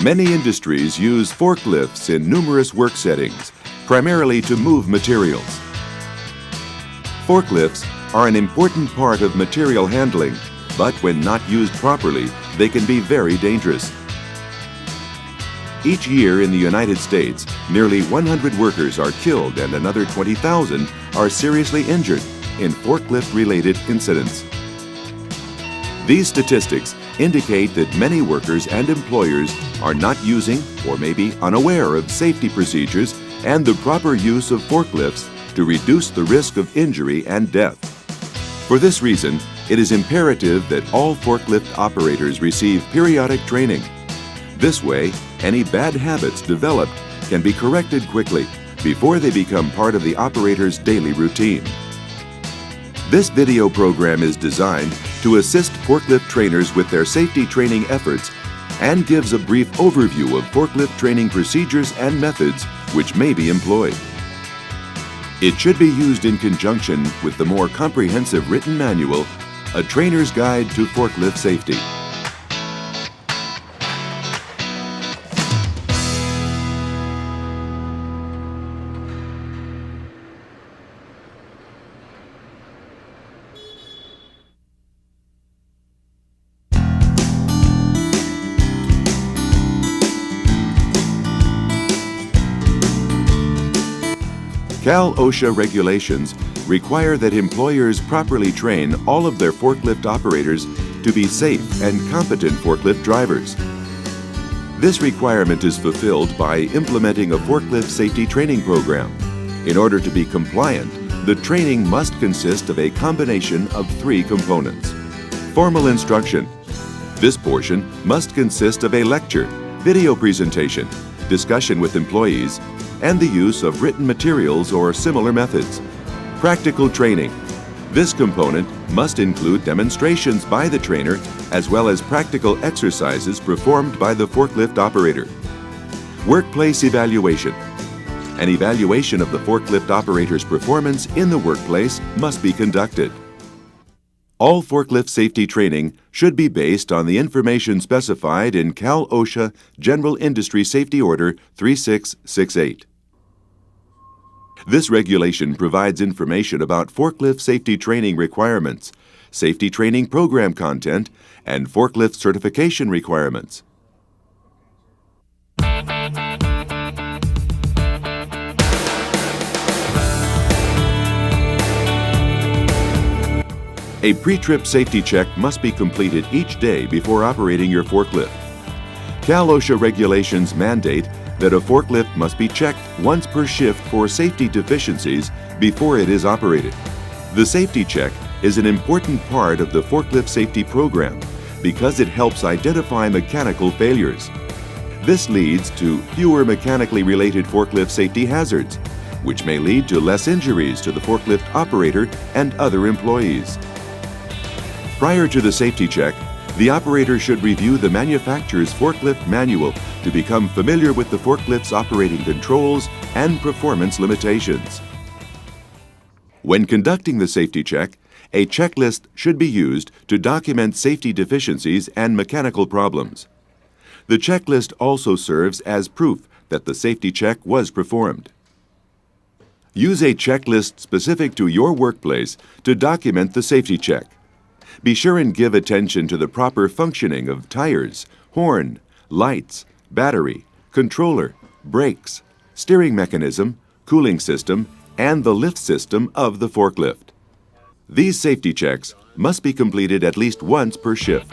Many industries use forklifts in numerous work settings, primarily to move materials. Forklifts are an important part of material handling, but when not used properly, they can be very dangerous. Each year in the United States, nearly 100 workers are killed and another 20,000 are seriously injured in forklift-related incidents. These statistics indicate that many workers and employers are not using or may be unaware of safety procedures and the proper use of forklifts to reduce the risk of injury and death. For this reason, it is imperative that all forklift operators receive periodic training. This way, any bad habits developed can be corrected quickly before they become part of the operator's daily routine. This video program is designed to assist forklift trainers with their safety training efforts and gives a brief overview of forklift training procedures and methods which may be employed. It should be used in conjunction with the more comprehensive written manual, A Trainer's Guide to Forklift Safety. Cal/OSHA regulations require that employers properly train all of their forklift operators to be safe and competent forklift drivers. This requirement is fulfilled by implementing a forklift safety training program. In order to be compliant, the training must consist of a combination of 3 components. Formal instruction. This portion must consist of a lecture, video presentation, discussion with employees, and the use of written materials or similar methods. Practical training. This component must include demonstrations by the trainer as well as practical exercises performed by the forklift operator. Workplace evaluation. An evaluation of the forklift operator's performance in the workplace must be conducted. All forklift safety training should be based on the information specified in Cal/OSHA General Industry Safety Order 3668. This regulation provides information about forklift safety training requirements, safety training program content, and forklift certification requirements. A pre-trip safety check must be completed each day before operating your forklift. Cal/OSHA regulations mandate that a forklift must be checked once per shift for safety deficiencies before it is operated. The safety check is an important part of the forklift safety program because it helps identify mechanical failures. This leads to fewer mechanically related forklift safety hazards, which may lead to less injuries to the forklift operator and other employees. Prior to the safety check, the operator should review the manufacturer's forklift manual to become familiar with the forklift's operating controls and performance limitations. When conducting the safety check, a checklist should be used to document safety deficiencies and mechanical problems. The checklist also serves as proof that the safety check was performed. Use a checklist specific to your workplace to document the safety check. Be sure and give attention to the proper functioning of tires, horn, lights, battery, controller, brakes, steering mechanism, cooling system, and the lift system of the forklift. These safety checks must be completed at least once per shift.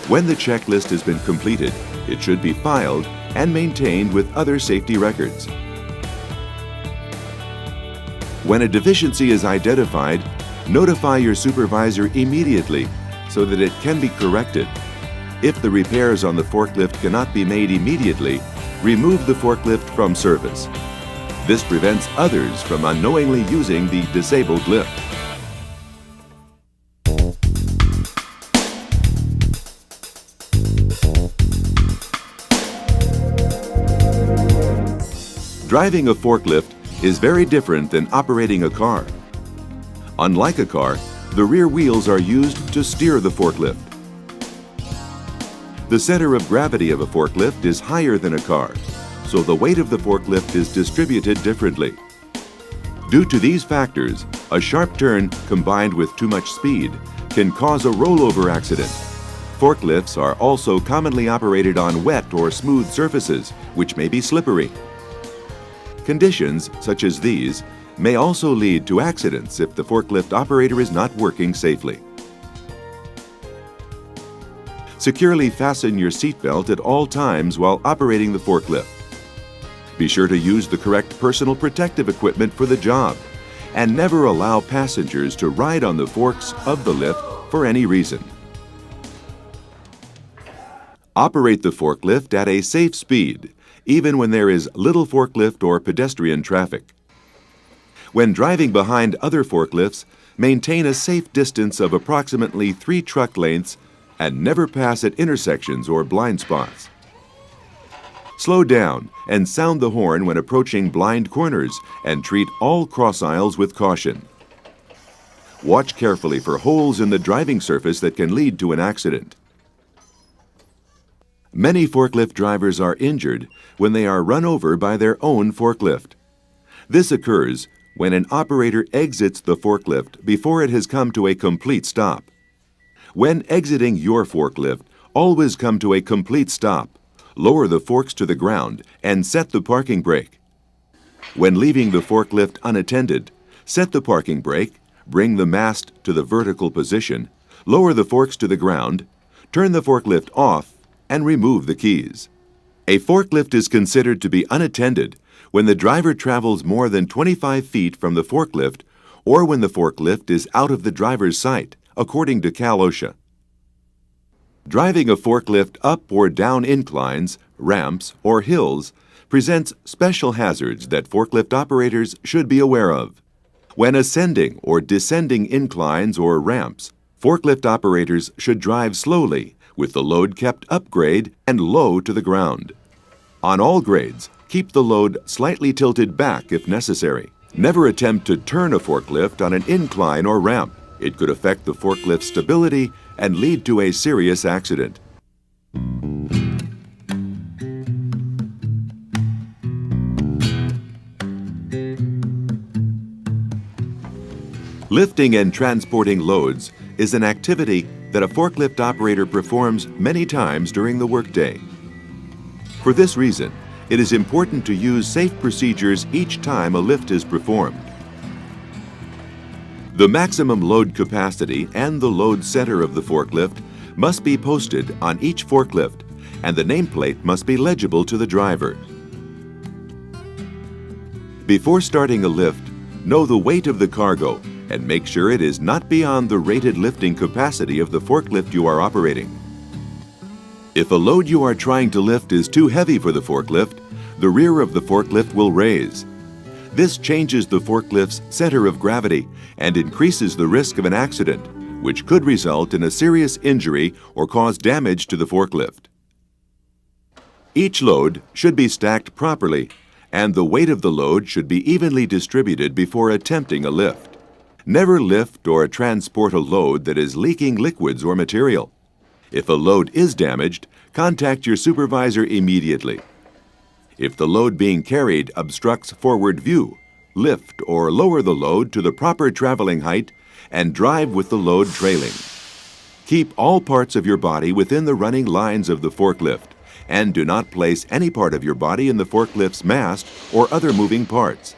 When the checklist has been completed, it should be filed and maintained with other safety records. When a deficiency is identified, notify your supervisor immediately so that it can be corrected. If the repairs on the forklift cannot be made immediately, remove the forklift from service. This prevents others from unknowingly using the disabled lift. Driving a forklift is very different than operating a car. Unlike a car, the rear wheels are used to steer the forklift. The center of gravity of a forklift is higher than a car, so the weight of the forklift is distributed differently. Due to these factors, a sharp turn combined with too much speed can cause a rollover accident. Forklifts are also commonly operated on wet or smooth surfaces, which may be slippery. Conditions such as these may also lead to accidents if the forklift operator is not working safely. Securely fasten your seatbelt at all times while operating the forklift. Be sure to use the correct personal protective equipment for the job, and never allow passengers to ride on the forks of the lift for any reason. Operate the forklift at a safe speed, even when there is little forklift or pedestrian traffic. When driving behind other forklifts, maintain a safe distance of approximately 3 truck lengths and never pass at intersections or blind spots. Slow down and sound the horn when approaching blind corners and treat all cross aisles with caution. Watch carefully for holes in the driving surface that can lead to an accident. Many forklift drivers are injured when they are run over by their own forklift. This occurs when an operator exits the forklift before it has come to a complete stop. When exiting your forklift, always come to a complete stop. Lower the forks to the ground and set the parking brake. When leaving the forklift unattended, set the parking brake, bring the mast to the vertical position, lower the forks to the ground, turn the forklift off, and remove the keys. A forklift is considered to be unattended when the driver travels more than 25 feet from the forklift or when the forklift is out of the driver's sight, according to Cal OSHA. Driving a forklift up or down inclines, ramps, or hills presents special hazards that forklift operators should be aware of. When ascending or descending inclines or ramps, forklift operators should drive slowly with the load kept up grade and low to the ground. On all grades, keep the load slightly tilted back if necessary. Never attempt to turn a forklift on an incline or ramp. It could affect the forklift's stability and lead to a serious accident. Lifting and transporting loads is an activity that a forklift operator performs many times during the workday. For this reason, it is important to use safe procedures each time a lift is performed. The maximum load capacity and the load center of the forklift must be posted on each forklift, and the nameplate must be legible to the driver. Before starting a lift, know the weight of the cargo and make sure it is not beyond the rated lifting capacity of the forklift you are operating. If a load you are trying to lift is too heavy for the forklift, the rear of the forklift will raise. This changes the forklift's center of gravity and increases the risk of an accident, which could result in a serious injury or cause damage to the forklift. Each load should be stacked properly, and the weight of the load should be evenly distributed before attempting a lift. Never lift or transport a load that is leaking liquids or material. If a load is damaged, contact your supervisor immediately. If the load being carried obstructs forward view, lift or lower the load to the proper traveling height and drive with the load trailing. Keep all parts of your body within the running lines of the forklift, and do not place any part of your body in the forklift's mast or other moving parts.